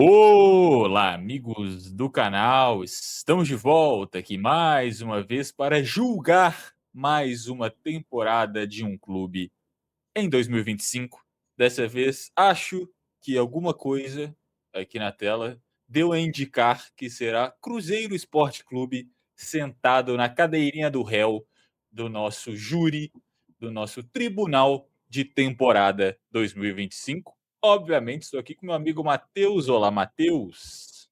Olá, amigos do canal, estamos de volta aqui mais uma vez para julgar mais uma temporada de um clube em 2025. Dessa vez, acho que alguma coisa aqui na tela deu a indicar que será Cruzeiro Esporte Clube sentado na cadeirinha do réu do nosso júri, do nosso tribunal de temporada 2025. Obviamente, estou aqui com meu amigo Matheus. Olá, Matheus.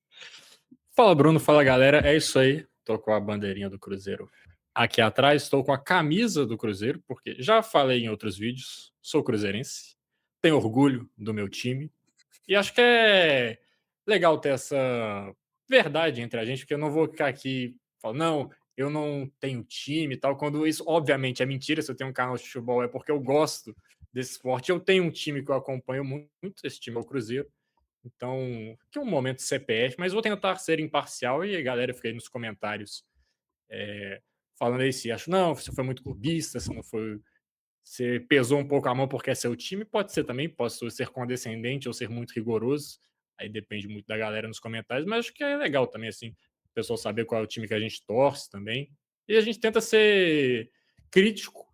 Fala, Bruno. Fala, galera. É isso aí. Tô com a bandeirinha do Cruzeiro aqui atrás. Estou com a camisa do Cruzeiro, porque já falei em outros vídeos. Sou cruzeirense. Tenho orgulho do meu time. E acho que é legal ter essa verdade entre a gente, porque eu não vou ficar aqui falando, não, eu não tenho time e tal. Quando isso, obviamente, é mentira. Se eu tenho um canal de futebol, é porque eu gosto desse esporte. Eu tenho um time que eu acompanho muito. Esse time é o Cruzeiro. Então, que é um momento CPF, mas vou tentar ser imparcial e a galera fica aí nos comentários falando aí se acho, não, você foi muito clubista, se não foi. Você pesou um pouco a mão porque é seu time, pode ser também, posso ser condescendente ou ser muito rigoroso, aí depende muito da galera nos comentários, mas acho que é legal também, assim, o pessoal saber qual é o time que a gente torce também. E a gente tenta ser crítico,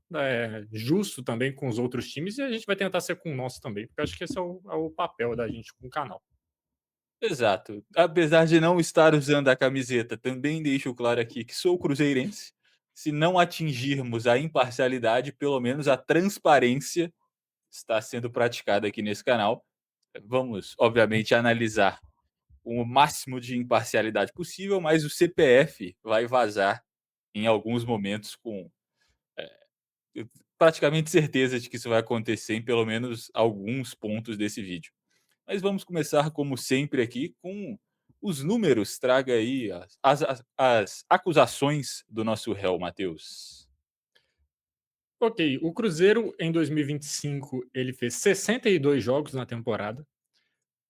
justo também com os outros times, e a gente vai tentar ser com o nosso também, porque acho que esse é o papel da gente com o canal. Exato. Apesar de não estar usando a camiseta, também deixo claro aqui que sou cruzeirense. Se não atingirmos a imparcialidade, pelo menos a transparência está sendo praticada aqui nesse canal. Vamos, obviamente, analisar o máximo de imparcialidade possível, mas o CPF vai vazar em alguns momentos com praticamente certeza de que isso vai acontecer em pelo menos alguns pontos desse vídeo. Mas vamos começar, como sempre, aqui com os números. Traga aí as acusações do nosso réu, Matheus. Ok, o Cruzeiro em 2025 ele fez 62 jogos na temporada,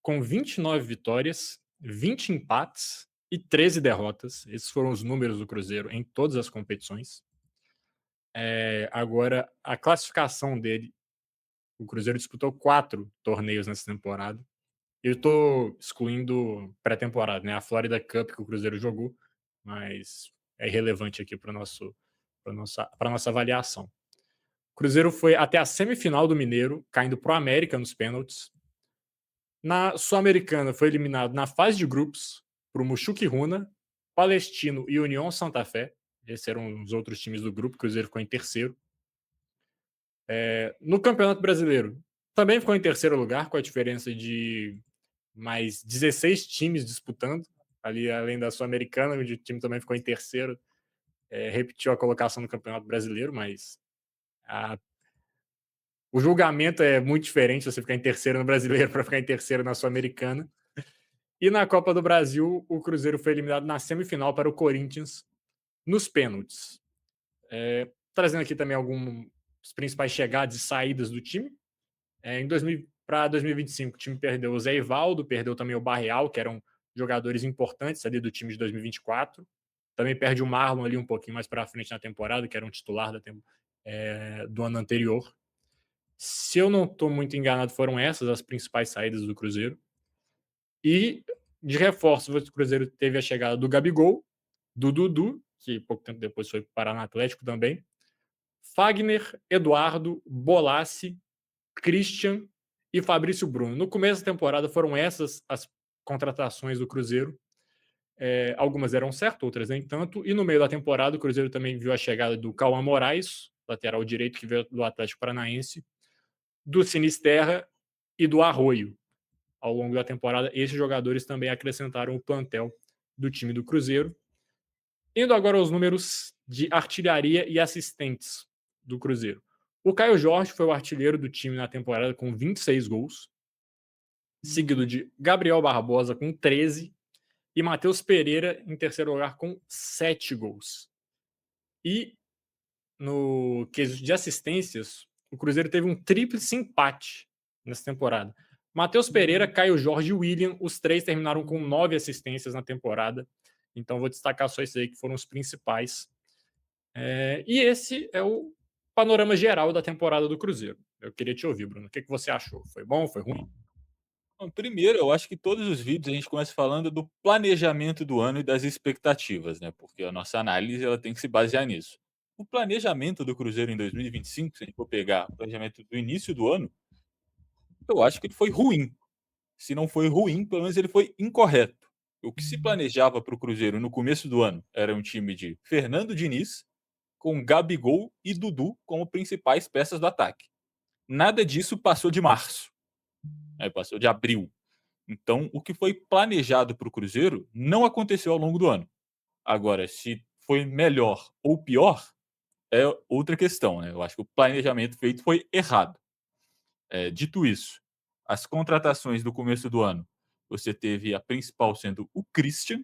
com 29 vitórias, 20 empates e 13 derrotas. Esses foram os números do Cruzeiro em todas as competições. Agora, a classificação dele, o Cruzeiro disputou 4 torneios nessa temporada. Eu estou excluindo pré-temporada, né? A Florida Cup que o Cruzeiro jogou, mas é irrelevante aqui para nossa avaliação. O Cruzeiro foi até a semifinal do Mineiro, caindo pro América nos pênaltis. Na Sul-Americana foi eliminado na fase de grupos pro Muxuque Runa, Palestino e União Santa Fé. Esses eram os outros times do grupo, o Cruzeiro ficou em terceiro. No Campeonato Brasileiro, também ficou em terceiro lugar, com a diferença de mais 16 times disputando. Ali, além da Sul-Americana, onde o time também ficou em terceiro, repetiu a colocação no Campeonato Brasileiro, mas a o julgamento é muito diferente você ficar em terceiro no brasileiro para ficar em terceiro na Sul-Americana. E na Copa do Brasil, o Cruzeiro foi eliminado na semifinal para o Corinthians nos pênaltis. Trazendo aqui também alguns principais chegadas e saídas do time. Para 2025, o time perdeu o Zé Ivaldo, perdeu também o Barreal, que eram jogadores importantes ali do time de 2024. Também perde o Marlon ali um pouquinho mais para frente na temporada, que era um titular do ano anterior. Se eu não estou muito enganado, foram essas as principais saídas do Cruzeiro. E de reforço, o Cruzeiro teve a chegada do Gabigol, do Dudu, que pouco tempo depois foi parar no Atlético também, Fagner, Eduardo, Bolassi, Christian e Fabrício Bruno. No começo da temporada foram essas as contratações do Cruzeiro. Algumas deram certo, outras nem tanto. E no meio da temporada, o Cruzeiro também viu a chegada do Cauã Moraes, lateral direito que veio do Atlético Paranaense, do Sinisterra e do Arroio. Ao longo da temporada, esses jogadores também acrescentaram o plantel do time do Cruzeiro. Indo agora aos números de artilharia e assistentes do Cruzeiro. O Caio Jorge foi o artilheiro do time na temporada com 26 gols, seguido de Gabriel Barbosa com 13 e Matheus Pereira em terceiro lugar com 7 gols. E no quesito de assistências, o Cruzeiro teve um tríplice empate nessa temporada. Matheus Pereira, Caio Jorge e William, os três terminaram com 9 assistências na temporada. Então vou destacar só esses aí que foram os principais. E esse é o panorama geral da temporada do Cruzeiro. Eu queria te ouvir, Bruno. O que você achou? Foi bom? Foi ruim? Bom, primeiro, eu acho que todos os vídeos a gente começa falando do planejamento do ano e das expectativas, né, porque a nossa análise ela tem que se basear nisso. O planejamento do Cruzeiro em 2025, se a gente for pegar o planejamento do início do ano, eu acho que ele foi ruim. Se não foi ruim, pelo menos ele foi incorreto. O que se planejava para o Cruzeiro no começo do ano era um time de Fernando Diniz, com Gabigol e Dudu como principais peças do ataque. Nada disso passou de março, né, passou de abril. Então, o que foi planejado para o Cruzeiro não aconteceu ao longo do ano. Agora, se foi melhor ou pior, é outra questão, né? Eu acho que o planejamento feito foi errado. Dito isso, as contratações do começo do ano, você teve a principal sendo o Christian,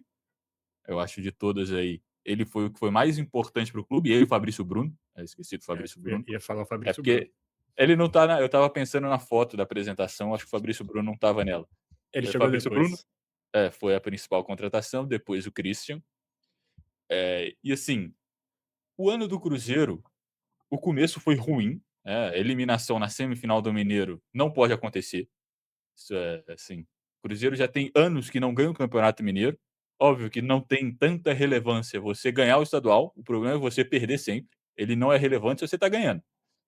eu acho de todas aí, ele foi o que foi mais importante para o clube, ele e o Fabrício Bruno, esqueci do É, Fabrício Bruno, ia falar o é Fabrício Bruno. porque ele não tá eu estava pensando na foto da apresentação, acho que o Fabrício Bruno não estava nela. Ele chegou Fabrício Bruno, depois. foi a principal contratação, depois o Christian. E assim, o ano do Cruzeiro, o começo foi ruim, eliminação na semifinal do Mineiro não pode acontecer. Isso é assim, o Cruzeiro já tem anos que não ganha o Campeonato Mineiro. Óbvio que não tem tanta relevância você ganhar o estadual, o problema é você perder sempre. Ele não é relevante se você está ganhando.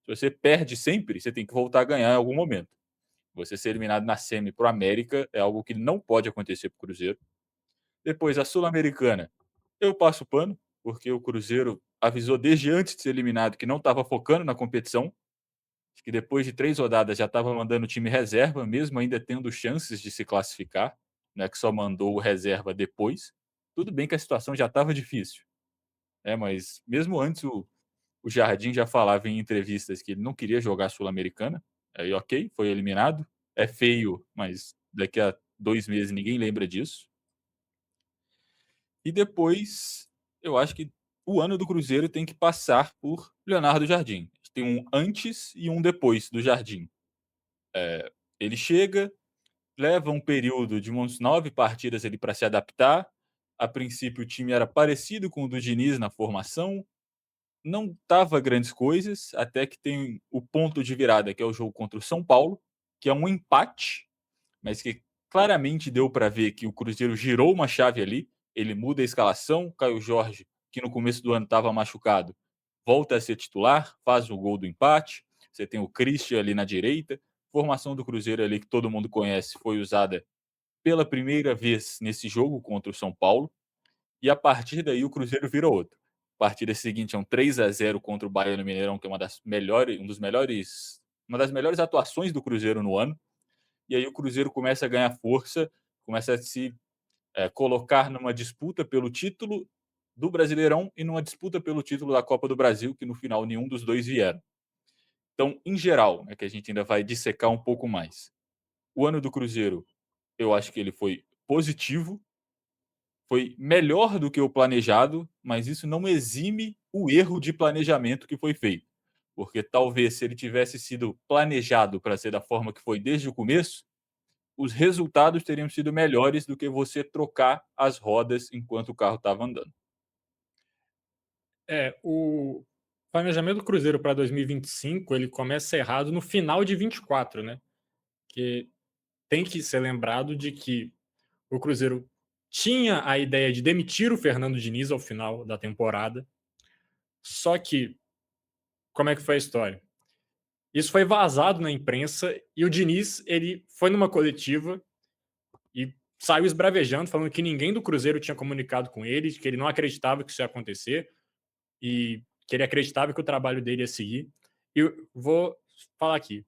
Se você perde sempre, você tem que voltar a ganhar em algum momento. Você ser eliminado na semi para o América é algo que não pode acontecer para o Cruzeiro. Depois a Sul-Americana, eu passo pano, porque o Cruzeiro avisou desde antes de ser eliminado que não estava focando na competição. Acho que depois de 3 rodadas já estava mandando o time reserva, mesmo ainda tendo chances de se classificar, não é que só mandou o reserva depois. Tudo bem que a situação já estava difícil, mas mesmo antes o Jardim já falava em entrevistas que ele não queria jogar a Sul-Americana, aí ok, foi eliminado. É feio, mas daqui a 2 meses ninguém lembra disso. E depois, eu acho que o ano do Cruzeiro tem que passar por Leonardo Jardim. Tem um antes e um depois do Jardim. Ele chega, leva um período de umas 9 partidas ali para se adaptar. A princípio, o time era parecido com o do Diniz na formação, não tava grandes coisas, até que tem o ponto de virada, que é o jogo contra o São Paulo, que é um empate, mas que claramente deu para ver que o Cruzeiro girou uma chave ali. Ele muda a escalação, Caio Jorge, que no começo do ano estava machucado, volta a ser titular, faz o gol do empate. Você tem o Christian ali na direita. Formação do Cruzeiro ali que todo mundo conhece foi usada pela primeira vez nesse jogo contra o São Paulo. E a partir daí o Cruzeiro vira outro. A partida seguinte é um 3-0 contra o Bahia no Mineirão, que é uma das melhores atuações do Cruzeiro no ano. E aí o Cruzeiro começa a ganhar força, começa a se colocar numa disputa pelo título do Brasileirão e numa disputa pelo título da Copa do Brasil, que no final nenhum dos dois vieram. Então, em geral, que a gente ainda vai dissecar um pouco mais. O ano do Cruzeiro, eu acho que ele foi positivo, foi melhor do que o planejado, mas isso não exime o erro de planejamento que foi feito. Porque talvez se ele tivesse sido planejado para ser da forma que foi desde o começo, os resultados teriam sido melhores do que você trocar as rodas enquanto o carro estava andando. O planejamento do Cruzeiro para 2025 ele começa errado no final de 24, né? Que tem que ser lembrado de que o Cruzeiro tinha a ideia de demitir o Fernando Diniz ao final da temporada, só que como é que foi a história? Isso foi vazado na imprensa e o Diniz ele foi numa coletiva e saiu esbravejando, falando que ninguém do Cruzeiro tinha comunicado com ele, que ele não acreditava que isso ia acontecer e que ele acreditava que o trabalho dele ia seguir. E eu vou falar aqui: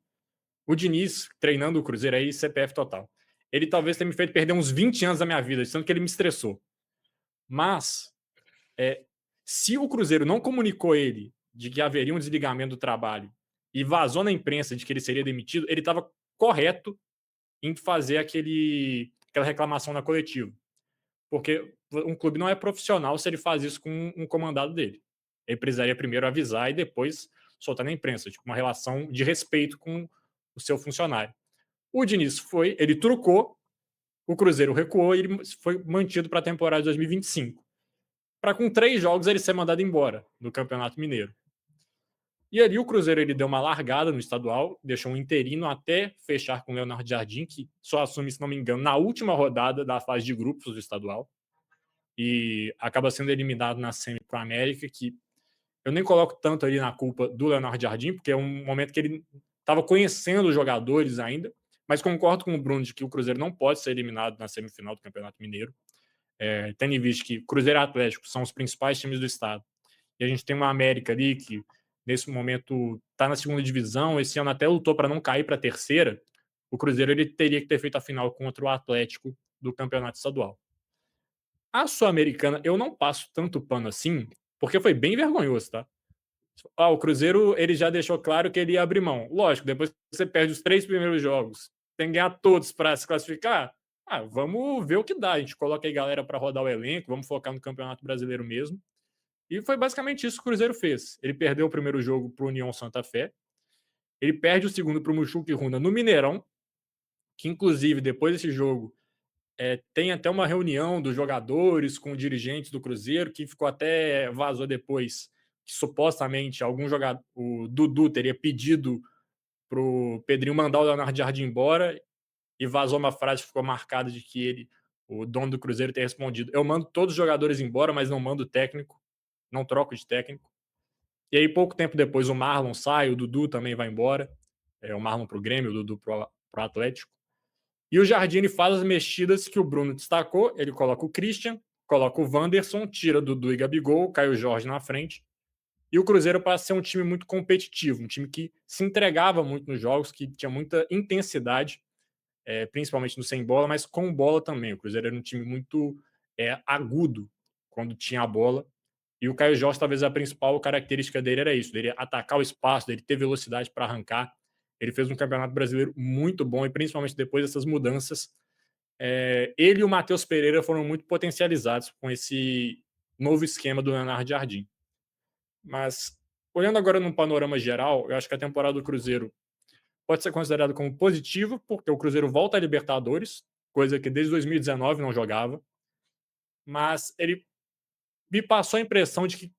o Diniz, treinando o Cruzeiro aí, CPF total. Ele talvez tenha me feito perder uns 20 anos da minha vida, sendo que ele me estressou. Mas, se o Cruzeiro não comunicou ele de que haveria um desligamento do trabalho e vazou na imprensa de que ele seria demitido, ele estava correto em fazer aquela reclamação na coletiva. Porque um clube não é profissional se ele faz isso com um comandado dele. Ele precisaria primeiro avisar e depois soltar na imprensa, tipo uma relação de respeito com o seu funcionário. O Diniz ele trucou, o Cruzeiro recuou e ele foi mantido para a temporada de 2025. Para com 3 jogos ele ser mandado embora do Campeonato Mineiro. E ali o Cruzeiro ele deu uma largada no estadual, deixou um interino até fechar com o Leonardo Jardim, que só assume, se não me engano, na última rodada da fase de grupos do estadual. E acaba sendo eliminado na semi para o América, que eu nem coloco tanto ali na culpa do Leonardo Jardim, porque é um momento que ele estava conhecendo os jogadores ainda, mas concordo com o Bruno de que o Cruzeiro não pode ser eliminado na semifinal do Campeonato Mineiro, tendo em vista que Cruzeiro e Atlético são os principais times do estado, e a gente tem uma América ali que nesse momento está na segunda divisão, esse ano até lutou para não cair para a terceira. O Cruzeiro ele teria que ter feito a final contra o Atlético do Campeonato Estadual. A Sul-Americana eu não passo tanto pano assim, porque foi bem vergonhoso, tá? O Cruzeiro ele já deixou claro que ele ia abrir mão. Lógico, depois que você perde os 3 primeiros jogos, tem que ganhar todos para se classificar. Vamos ver o que dá. A gente coloca aí galera para rodar o elenco, vamos focar no Campeonato Brasileiro mesmo. E foi basicamente isso que o Cruzeiro fez. Ele perdeu o primeiro jogo para o União Santa Fé, ele perde o segundo para o Muxuca e Runa no Mineirão, que inclusive depois desse jogo tem até uma reunião dos jogadores com dirigentes do Cruzeiro, que ficou até vazou depois que supostamente algum jogador, o Dudu teria pedido pro Pedrinho mandar o Leonardo Jardim embora e vazou uma frase que ficou marcada de que ele, o dono do Cruzeiro, ter respondido: eu mando todos os jogadores embora, mas não mando o técnico, não troco de técnico. E aí, pouco tempo depois, o Marlon sai, o Dudu também vai embora. O Marlon pro Grêmio, o Dudu pro Atlético. E o Jardine faz as mexidas que o Bruno destacou. Ele coloca o Christian, coloca o Wanderson, tira Dudu e Gabigol, cai o Jorge na frente. E o Cruzeiro passa a ser um time muito competitivo, um time que se entregava muito nos jogos, que tinha muita intensidade, principalmente no sem bola, mas com bola também. O Cruzeiro era um time muito agudo quando tinha a bola. E o Caio Jorge, talvez a principal característica dele era isso, dele atacar o espaço, dele ter velocidade para arrancar. Ele fez um campeonato brasileiro muito bom e principalmente depois dessas mudanças, ele e o Matheus Pereira foram muito potencializados com esse novo esquema do Leonardo Jardim. Mas, olhando agora num panorama geral, eu acho que a temporada do Cruzeiro pode ser considerada como positiva, porque o Cruzeiro volta a Libertadores, coisa que desde 2019 não jogava, mas ele me passou a impressão de que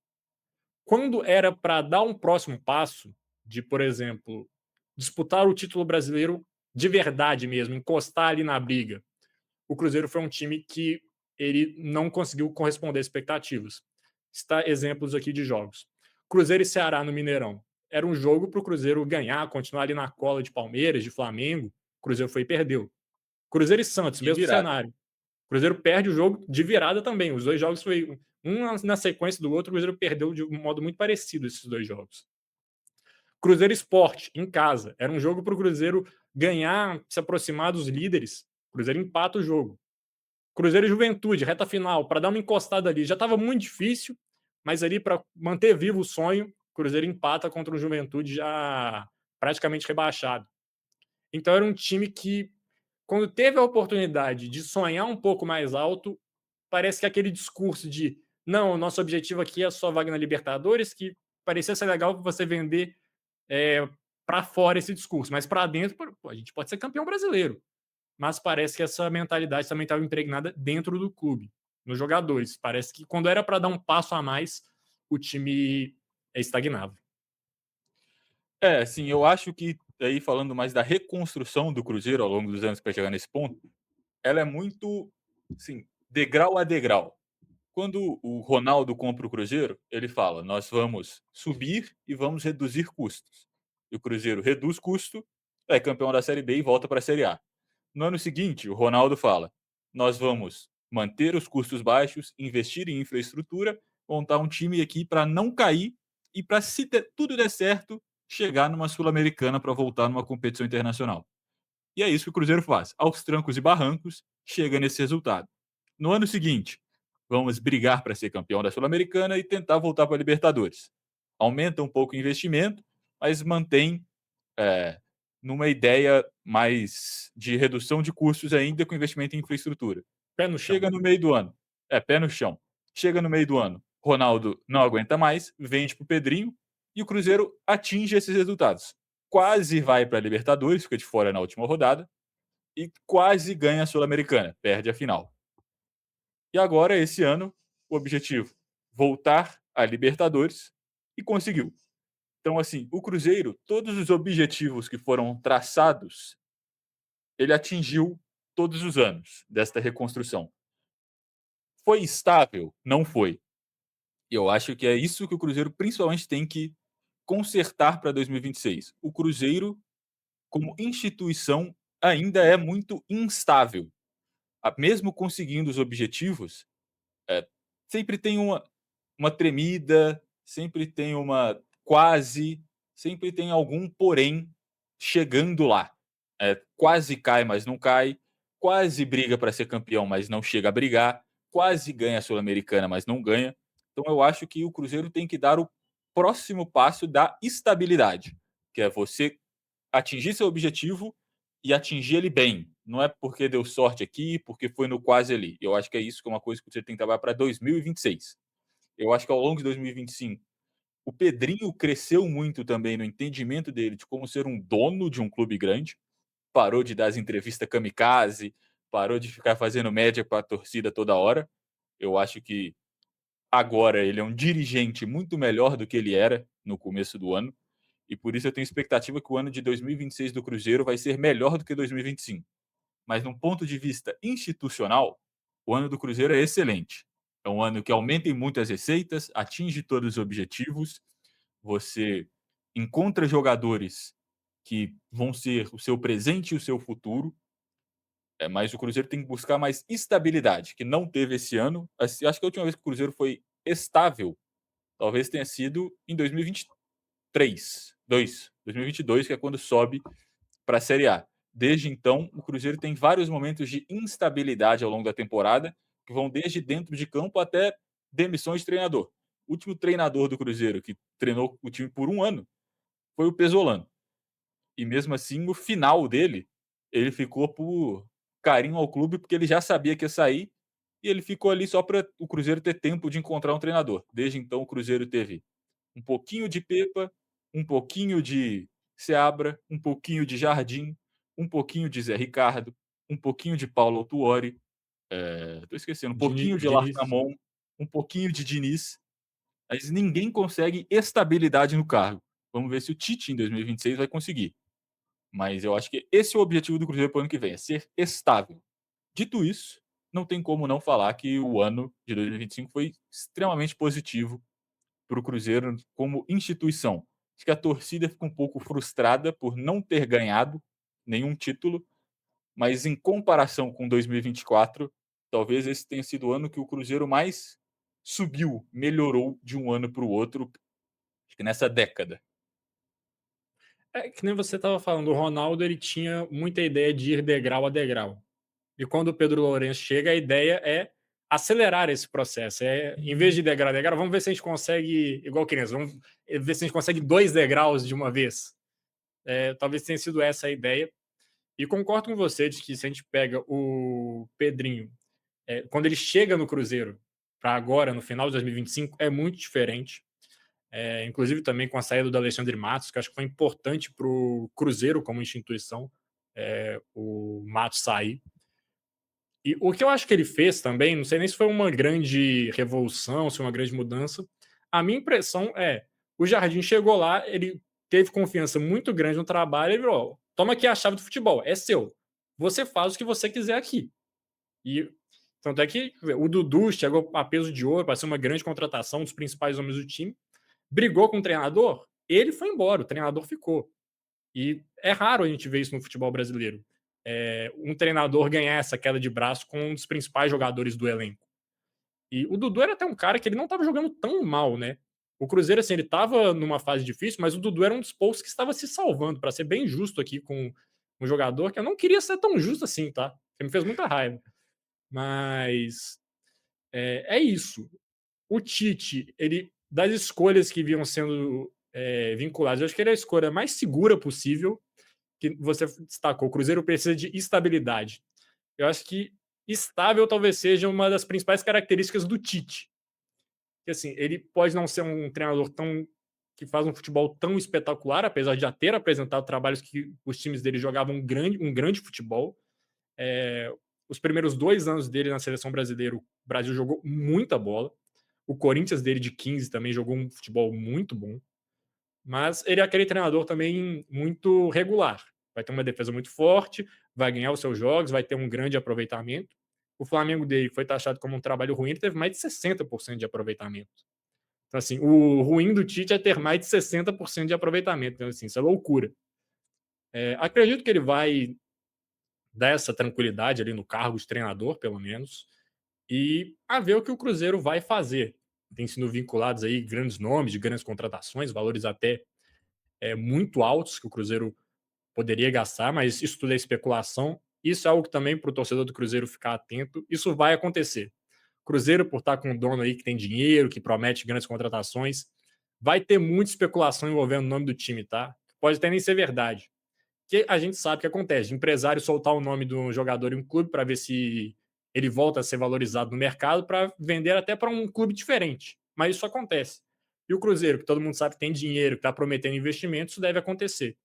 quando era para dar um próximo passo, de, por exemplo, disputar o título brasileiro de verdade mesmo, encostar ali na briga, o Cruzeiro foi um time que ele não conseguiu corresponder às expectativas. Está exemplos aqui de jogos. Cruzeiro e Ceará no Mineirão. Era um jogo para o Cruzeiro ganhar, continuar ali na cola de Palmeiras, de Flamengo. O Cruzeiro foi e perdeu. Cruzeiro e Santos, Que mesmo virada. cenário. O Cruzeiro perde o jogo de virada também. Os dois jogos foi um na sequência do outro. O Cruzeiro perdeu de um modo muito parecido esses dois jogos. Cruzeiro Esporte, em casa. Era um jogo para o Cruzeiro ganhar, se aproximar dos líderes. O Cruzeiro empata o jogo. Cruzeiro e Juventude, reta final, para dar uma encostada ali. Já estava muito difícil, mas ali para manter vivo o sonho, Cruzeiro empata contra o Juventude já praticamente rebaixado. Então era um time que, quando teve a oportunidade de sonhar um pouco mais alto, parece que aquele discurso de não, nosso objetivo aqui é só vaga na Libertadores, que parecia ser legal você vender para fora esse discurso, mas para dentro, a gente pode ser campeão brasileiro. Mas parece que essa mentalidade também estava impregnada dentro do clube, nos jogadores. Parece que quando era para dar um passo a mais, o time estagnava. Sim, eu acho que aí falando mais da reconstrução do Cruzeiro ao longo dos anos para chegar nesse ponto, ela é muito, assim, degrau a degrau. Quando o Ronaldo compra o Cruzeiro, ele fala: "Nós vamos subir e vamos reduzir custos". E o Cruzeiro reduz custo, é campeão da Série B e volta para a Série A. No ano seguinte, o Ronaldo fala: "Nós vamos manter os custos baixos, investir em infraestrutura, montar um time aqui para não cair e para, se tudo der certo, chegar numa Sul-Americana para voltar numa competição internacional". E é isso que o Cruzeiro faz. Aos trancos e barrancos, chega nesse resultado. No ano seguinte, vamos brigar para ser campeão da Sul-Americana e tentar voltar para a Libertadores. Aumenta um pouco o investimento, mas mantém é, numa ideia mais de redução de custos ainda com investimento em infraestrutura. Pé no chão. Chega no meio do ano, pé no chão. Chega no meio do ano, Ronaldo não aguenta mais, vende para o Pedrinho e o Cruzeiro atinge esses resultados. Quase vai para a Libertadores, fica de fora na última rodada e quase ganha a Sul-Americana, perde a final. E agora, esse ano, o objetivo: voltar à Libertadores e conseguiu. Então, assim, o Cruzeiro, todos os objetivos que foram traçados, ele atingiu todos os anos desta reconstrução. Foi estável? Não foi. E eu acho que é isso que o Cruzeiro principalmente tem que consertar para 2026. O Cruzeiro, como instituição, ainda é muito instável. Mesmo conseguindo os objetivos, é, sempre tem uma tremida, sempre tem uma quase, sempre tem algum porém chegando lá. Quase cai, mas não cai, quase briga para ser campeão, mas não chega a brigar, quase ganha a Sul-Americana, mas não ganha. Então eu acho que o Cruzeiro tem que dar o próximo passo da estabilidade, que é você atingir seu objetivo e atingir ele bem. Não é porque deu sorte aqui, porque foi no quase ali. Eu acho que é isso que é uma coisa que você tem que trabalhar para 2026. Eu acho que ao longo de 2025, o Pedrinho cresceu muito também no entendimento dele de como ser um dono de um clube grande. Parou de dar as entrevistas kamikaze, parou de ficar fazendo média para a torcida toda hora. Eu acho que agora ele é um dirigente muito melhor do que ele era no começo do ano. E por isso eu tenho expectativa que o ano de 2026 do Cruzeiro vai ser melhor do que 2025. Mas, num ponto de vista institucional, o ano do Cruzeiro é excelente. É um ano que aumenta muito as receitas, atinge todos os objetivos, você encontra jogadores que vão ser o seu presente e o seu futuro. Mas o Cruzeiro tem que buscar mais estabilidade, que não teve esse ano. Acho que a última vez que o Cruzeiro foi estável, talvez tenha sido em 2023, 2022, que é quando sobe para a Série A. Desde então, o Cruzeiro tem vários momentos de instabilidade ao longo da temporada, que vão desde dentro de campo até demissões de treinador. O último treinador do Cruzeiro que treinou o time por um ano foi o Pesolano. E mesmo assim, o final dele, ele ficou por carinho ao clube, porque ele já sabia que ia sair, e ele ficou ali só para o Cruzeiro ter tempo de encontrar um treinador. Desde então, o Cruzeiro teve um pouquinho de Pepa, um pouquinho de Seabra, um pouquinho de Jardim, um pouquinho de Zé Ricardo, um pouquinho de Paulo Autuori, tô esquecendo, um pouquinho de Diniz. Larcamon, um pouquinho de Diniz, mas ninguém consegue estabilidade no cargo. Vamos ver se o Tite em 2026 vai conseguir. Mas eu acho que esse é o objetivo do Cruzeiro para o ano que vem, é ser estável. Dito isso, não tem como não falar que o ano de 2025 foi extremamente positivo para o Cruzeiro como instituição. Acho que a torcida fica um pouco frustrada por não ter ganhado nenhum título, mas em comparação com 2024, talvez esse tenha sido o ano que o Cruzeiro mais subiu, melhorou de um ano para o outro, acho que nessa década. É que nem você estava falando, o Ronaldo ele tinha muita ideia de ir degrau a degrau. E quando o Pedro Lourenço chega, a ideia é acelerar esse processo. Em vez de degrau a degrau, vamos ver se a gente consegue, igual criança, vamos ver se a gente consegue 2 degraus de uma vez. Talvez tenha sido essa a ideia. E concordo com você de que se a gente pega o Pedrinho, quando ele chega no Cruzeiro, para agora, no final de 2025, é muito diferente. Inclusive também com a saída do Alexandre Matos, que acho que foi importante para o Cruzeiro como instituição, o Matos sair. E o que eu acho que ele fez também, não sei nem se foi uma grande revolução, se foi uma grande mudança. A minha impressão é, o Jardim chegou lá, ele teve confiança muito grande no trabalho, ele falou: toma aqui a chave do futebol, é seu. Você faz o que você quiser aqui. E tanto é que o Dudu chegou a peso de ouro para ser uma grande contratação, um dos principais homens do time. Brigou com o treinador, ele foi embora, o treinador ficou. E é raro a gente ver isso no futebol brasileiro. Um treinador ganhar essa queda de braço com um dos principais jogadores do elenco. E o Dudu era até um cara que ele não estava jogando tão mal, né? O Cruzeiro, assim, ele estava numa fase difícil, mas o Dudu era um dos poucos que estava se salvando, para ser bem justo aqui com um jogador que eu não queria ser tão justo assim, tá? Porque me fez muita raiva. Mas é isso. O Tite, ele, das escolhas que vinham sendo vinculadas, eu acho que ele é a escolha mais segura possível, que você destacou. O Cruzeiro precisa de estabilidade. Eu acho que estável talvez seja uma das principais características do Tite. Que assim, ele pode não ser um treinador que faz um futebol tão espetacular, apesar de já ter apresentado trabalhos que os times dele jogavam um grande futebol. Os primeiros 2 anos dele na seleção brasileira, o Brasil jogou muita bola. O Corinthians dele de 15 também jogou um futebol muito bom. Mas ele é aquele treinador também muito regular. Vai ter uma defesa muito forte, vai ganhar os seus jogos, vai ter um grande aproveitamento. O Flamengo dele, que foi taxado como um trabalho ruim, ele teve mais de 60% de aproveitamento. Então, assim, o ruim do Tite é ter mais de 60% de aproveitamento. Então, assim, isso é loucura. Acredito que ele vai dar essa tranquilidade ali no cargo de treinador, pelo menos, e a ver o que o Cruzeiro vai fazer. Tem sido vinculados aí grandes nomes de grandes contratações, valores até muito altos que o Cruzeiro poderia gastar, mas isso tudo é especulação. Isso é algo que também para o torcedor do Cruzeiro ficar atento. Isso vai acontecer. Cruzeiro, por estar com um dono aí que tem dinheiro, que promete grandes contratações, vai ter muita especulação envolvendo o nome do time, tá? Pode até nem ser verdade. Que a gente sabe que acontece, de empresário soltar o nome do jogador em um clube para ver se ele volta a ser valorizado no mercado para vender até para um clube diferente. Mas isso acontece. E o Cruzeiro, que todo mundo sabe que tem dinheiro, que está prometendo investimentos, isso deve acontecer.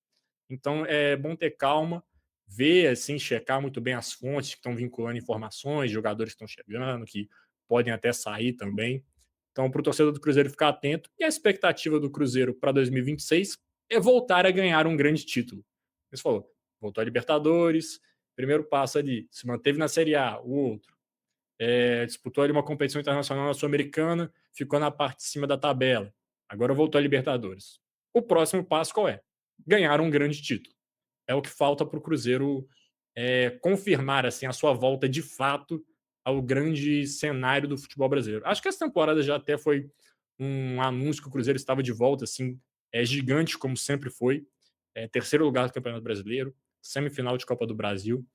Então é bom ter calma, ver, assim, checar muito bem as fontes que estão vinculando informações, jogadores que estão chegando, que podem até sair também. Então, para o torcedor do Cruzeiro ficar atento, e a expectativa do Cruzeiro para 2026 é voltar a ganhar um grande título. Você falou, voltou a Libertadores, primeiro passo ali, se manteve na Série A, o outro. Disputou ali uma competição internacional na Sul-Americana, ficou na parte de cima da tabela. Agora voltou a Libertadores. O próximo passo qual é? Ganhar um grande título. É o que falta para o Cruzeiro confirmar assim a sua volta de fato ao grande cenário do futebol brasileiro. Acho que essa temporada já até foi um anúncio que o Cruzeiro estava de volta, assim, gigante, como sempre foi. Terceiro lugar do Campeonato Brasileiro, semifinal de Copa do Brasil.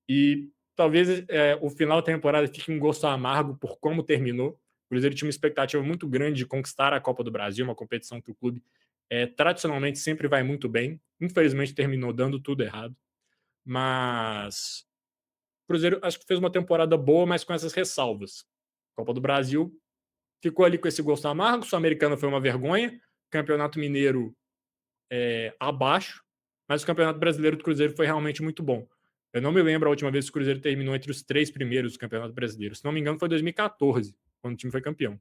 E talvez o final da temporada fique um gosto amargo por como terminou. O Cruzeiro tinha uma expectativa muito grande de conquistar a Copa do Brasil, uma competição que o clube tradicionalmente sempre vai muito bem. Infelizmente terminou dando tudo errado. Mas o Cruzeiro acho que fez uma temporada boa, mas com essas ressalvas. Copa do Brasil ficou ali com esse gosto amargo. Sul-Americana foi uma vergonha. Campeonato Mineiro abaixo. Mas o Campeonato Brasileiro do Cruzeiro foi realmente muito bom. Eu não me lembro a última vez que o Cruzeiro terminou entre os 3 primeiros do Campeonato Brasileiro. Se não me engano, foi 2014, quando o time foi campeão.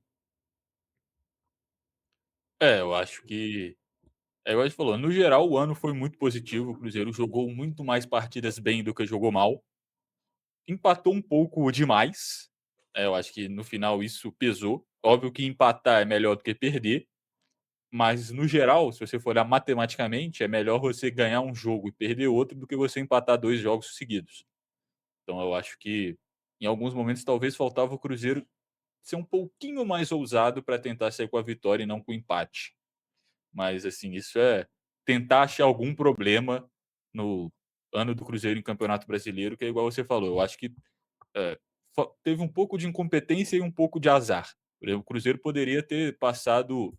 Eu acho que é igual a gente falou, no geral o ano foi muito positivo, o Cruzeiro jogou muito mais partidas bem do que jogou mal. Empatou um pouco demais, eu acho que no final isso pesou. Óbvio que empatar é melhor do que perder, mas no geral, se você for olhar matematicamente, é melhor você ganhar um jogo e perder outro do que você empatar 2 jogos seguidos. Então eu acho que em alguns momentos talvez faltava o Cruzeiro ser um pouquinho mais ousado para tentar sair com a vitória e não com o empate. Mas, assim, isso é tentar achar algum problema no ano do Cruzeiro em Campeonato Brasileiro, que é igual você falou, eu acho que, eh, teve um pouco de incompetência e um pouco de azar. Por exemplo, o Cruzeiro poderia ter passado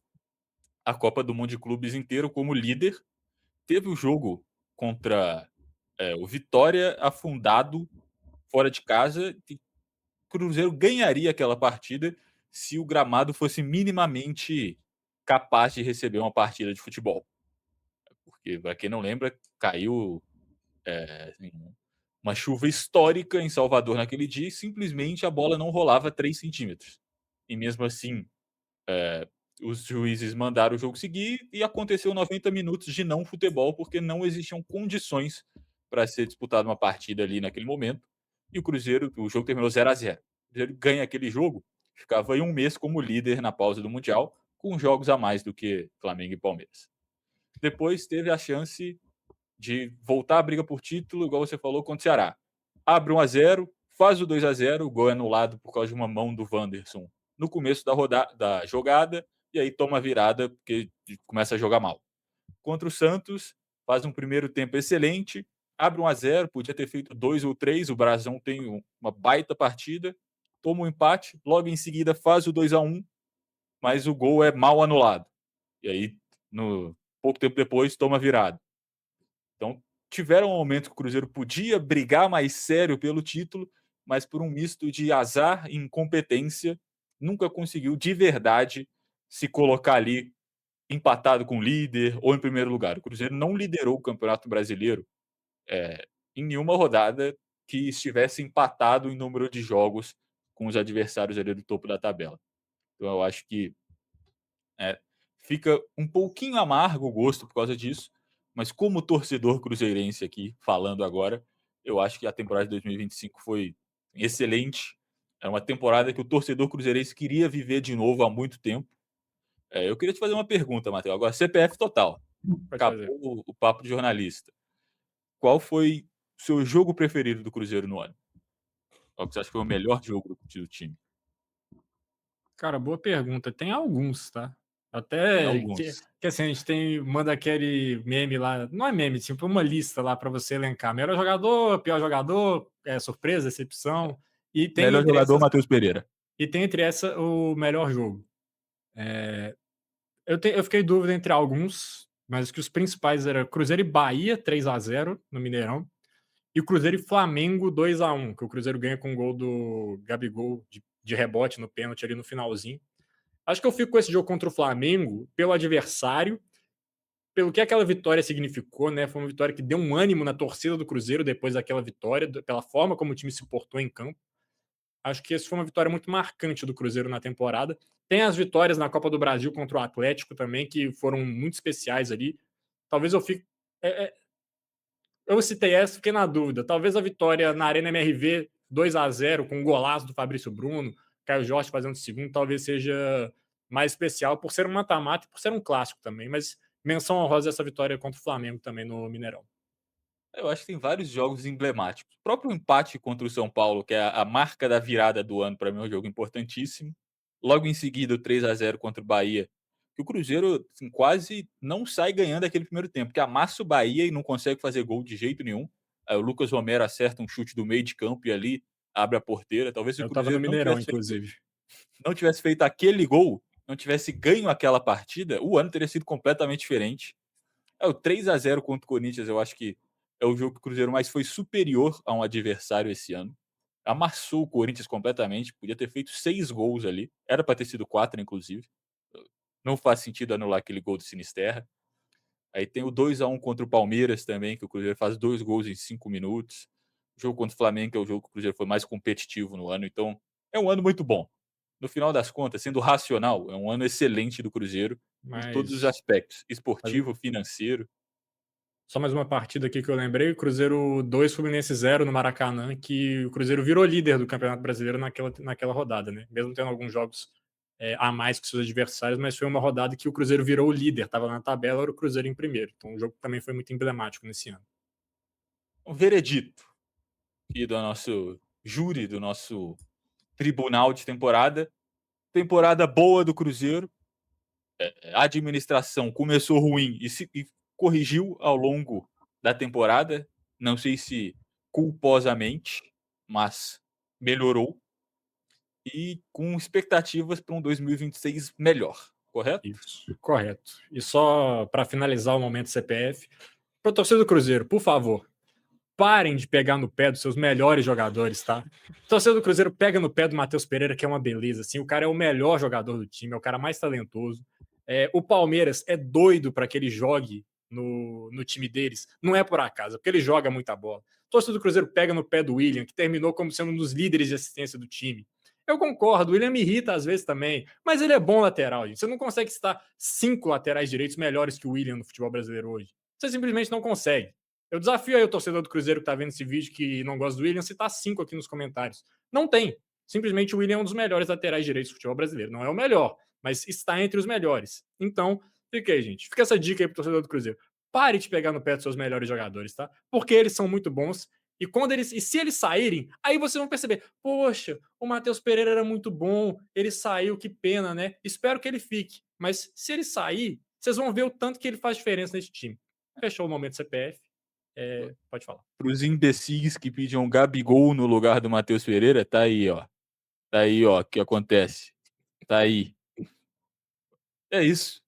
a Copa do Mundo de Clubes inteiro como líder. Teve o jogo contra, o Vitória afundado, fora de casa, e o Cruzeiro ganharia aquela partida se o gramado fosse minimamente capaz de receber uma partida de futebol. Porque, para quem não lembra, caiu, assim, uma chuva histórica em Salvador naquele dia e simplesmente a bola não rolava 3 centímetros. E mesmo assim, os juízes mandaram o jogo seguir e aconteceu 90 minutos de não futebol, porque não existiam condições para ser disputada uma partida ali naquele momento. E o jogo terminou 0-0. O Cruzeiro ganha aquele jogo, ficava aí um mês como líder na pausa do Mundial, com jogos a mais do que Flamengo e Palmeiras. Depois teve a chance de voltar a briga por título, igual você falou, contra o Ceará. Abre 1-0, faz o 2-0, o gol é anulado por causa de uma mão do Wanderson no começo da jogada, e aí toma a virada porque começa a jogar mal. Contra o Santos, faz um primeiro tempo excelente, abre 1-0, podia ter feito 2 ou 3, o Brasão tem uma baita partida, toma um empate, logo em seguida faz o 2-1, mas o gol é mal anulado. E aí, pouco tempo depois, toma a virada. Então, tiveram momentos que o Cruzeiro podia brigar mais sério pelo título, mas por um misto de azar e incompetência, nunca conseguiu de verdade se colocar ali empatado com o líder ou em primeiro lugar. O Cruzeiro não liderou o Campeonato Brasileiro em nenhuma rodada que estivesse empatado em número de jogos com os adversários ali do topo da tabela. Então eu acho que é, Fica um pouquinho amargo o gosto por causa disso, mas como torcedor cruzeirense aqui, falando agora, eu acho que a temporada de 2025 foi excelente. É uma temporada que o torcedor cruzeirense queria viver de novo há muito tempo. Eu queria te fazer uma pergunta, Matheus, agora CPF total, Pode fazer. acabou o papo de jornalista. Qual foi o seu jogo preferido do Cruzeiro no ano? Qual que você acha que foi o melhor jogo do time? Cara, boa pergunta. Tem alguns, tá? Tem Até que alguns. que assim, a gente manda aquele meme lá, não é meme, tipo uma lista lá para você elencar, melhor jogador, pior jogador, surpresa, decepção, e tem Melhor entre jogador, essas Matheus Pereira. o melhor jogo. Eu fiquei em dúvida entre alguns, mas que os principais era Cruzeiro e Bahia 3-0 no Mineirão, e o Cruzeiro e Flamengo 2-1, que o Cruzeiro ganha com um gol do Gabigol de rebote no pênalti ali no finalzinho. Acho que eu fico com esse jogo contra o Flamengo pelo adversário, pelo que aquela vitória significou, né? Foi uma vitória que deu um ânimo na torcida do Cruzeiro depois daquela vitória, pela forma como o time se portou em campo. Acho que essa foi uma vitória muito marcante do Cruzeiro na temporada. Tem as vitórias na Copa do Brasil contra o Atlético também, que foram muito especiais ali. Talvez eu fique. é, é, eu citei essa, fiquei na dúvida. Talvez a vitória na Arena MRV 2-0 com um golaço do Fabrício Bruno, Caio Jorge fazendo o segundo, talvez seja mais especial por ser um mata-mata e por ser um clássico também. Mas menção honrosa essa vitória contra o Flamengo também no Mineirão. Eu acho que tem vários jogos emblemáticos. O próprio empate contra o São Paulo, que é a marca da virada do ano, para mim é um jogo importantíssimo. Logo em seguida, o 3-0 contra o Bahia, que o Cruzeiro assim, quase não sai ganhando aquele primeiro tempo, que amassa o Bahia e não consegue fazer gol de jeito nenhum. Aí o Lucas Romero acerta um chute do meio de campo e ali abre a porteira. Talvez se o Eu estava no Cruzeiro Mineirão, inclusive. não tivesse feito aquele gol, não tivesse ganho aquela partida, o ano teria sido completamente diferente. O 3-0 contra o Corinthians, eu acho que é o jogo que o Cruzeiro mais foi superior a um adversário esse ano. Amassou o Corinthians completamente, podia ter feito 6 gols ali, era para ter sido 4 inclusive. Não faz sentido anular aquele gol do Sinisterra. Aí tem o 2-1 contra o Palmeiras também, que o Cruzeiro faz 2 gols em 5 minutos. O jogo contra o Flamengo, que é o jogo que o Cruzeiro foi mais competitivo no ano, então é um ano muito bom. No final das contas, sendo racional, é um ano excelente do Cruzeiro em todos os Mas, aspectos, mas esportivo, financeiro. só mais uma partida aqui que eu lembrei: Cruzeiro 2, Fluminense 0 no Maracanã, que o Cruzeiro virou líder do Campeonato Brasileiro naquela rodada, né? Mesmo tendo alguns jogos a mais que seus adversários, mas foi uma rodada que o Cruzeiro virou o líder, estava na tabela, era o Cruzeiro em primeiro. Então o jogo também foi muito emblemático nesse ano. Um veredito aqui do nosso júri, do nosso tribunal de temporada. Temporada boa do Cruzeiro. A administração começou ruim e corrigiu ao longo da temporada. Não sei se culposamente, mas melhorou. E com expectativas para um 2026 melhor, correto? Isso, correto. E só para finalizar o momento CPF, para o torcedor do Cruzeiro, por favor, parem de pegar no pé dos seus melhores jogadores, tá? O torcedor do Cruzeiro pega no pé do Matheus Pereira, que é uma beleza, assim, o cara é o melhor jogador do time, é o cara mais talentoso. O Palmeiras é doido para que ele jogue no time deles, não é por acaso, é porque ele joga muita bola. O torcedor do Cruzeiro pega no pé do William, que terminou como sendo um dos líderes de assistência do time. Eu concordo, o William me irrita às vezes também, mas ele é bom lateral, gente. Você não consegue citar 5 laterais direitos melhores que o William no futebol brasileiro hoje. Você simplesmente não consegue. Eu desafio aí o torcedor do Cruzeiro que tá vendo esse vídeo que não gosta do William, citar 5 aqui nos comentários. Não tem. Simplesmente o William é um dos melhores laterais direitos do futebol brasileiro. Não é o melhor, mas está entre os melhores. Então, fica aí, gente. Fica essa dica aí pro torcedor do Cruzeiro. Pare de pegar no pé dos seus melhores jogadores, tá? Porque eles são muito bons. E se eles saírem, aí vocês vão perceber: poxa, o Matheus Pereira era muito bom, ele saiu, que pena, né? Espero que ele fique. Mas se ele sair, vocês vão ver o tanto que ele faz diferença nesse time. Fechou o momento CPF. Pode falar. Para os imbecis que pediam Gabigol no lugar do Matheus Pereira, tá aí, ó. Tá aí, ó, o que acontece. Tá aí. É isso.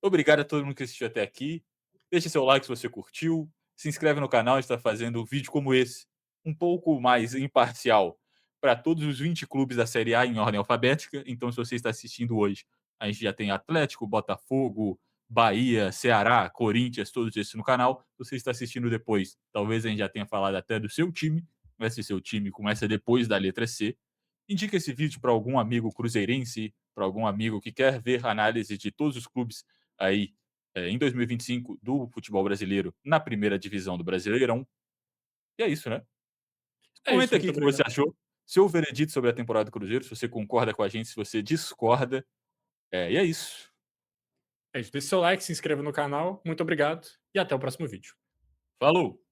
Obrigado a todo mundo que assistiu até aqui. Deixe seu like se você curtiu. Se inscreve no canal, a gente está fazendo um vídeo como esse, um pouco mais imparcial, para todos os 20 clubes da Série A em ordem alfabética. Então, se você está assistindo hoje, a gente já tem Atlético, Botafogo, Bahia, Ceará, Corinthians, todos esses no canal. Se você está assistindo depois, talvez a gente já tenha falado até do seu time. Vai ser seu time, começa depois da letra C. indica esse vídeo para algum amigo cruzeirense, para algum amigo que quer ver análise de todos os clubes aí, em 2025 do futebol brasileiro na primeira divisão do Brasileirão. E é isso, né. É isso, Comenta muito aqui o que você obrigado. achou, seu veredito sobre a temporada do Cruzeiro, se você concorda com a gente, se você discorda. E é isso. É isso, deixe seu like, se inscreva no canal, muito obrigado e até o próximo vídeo. Falou!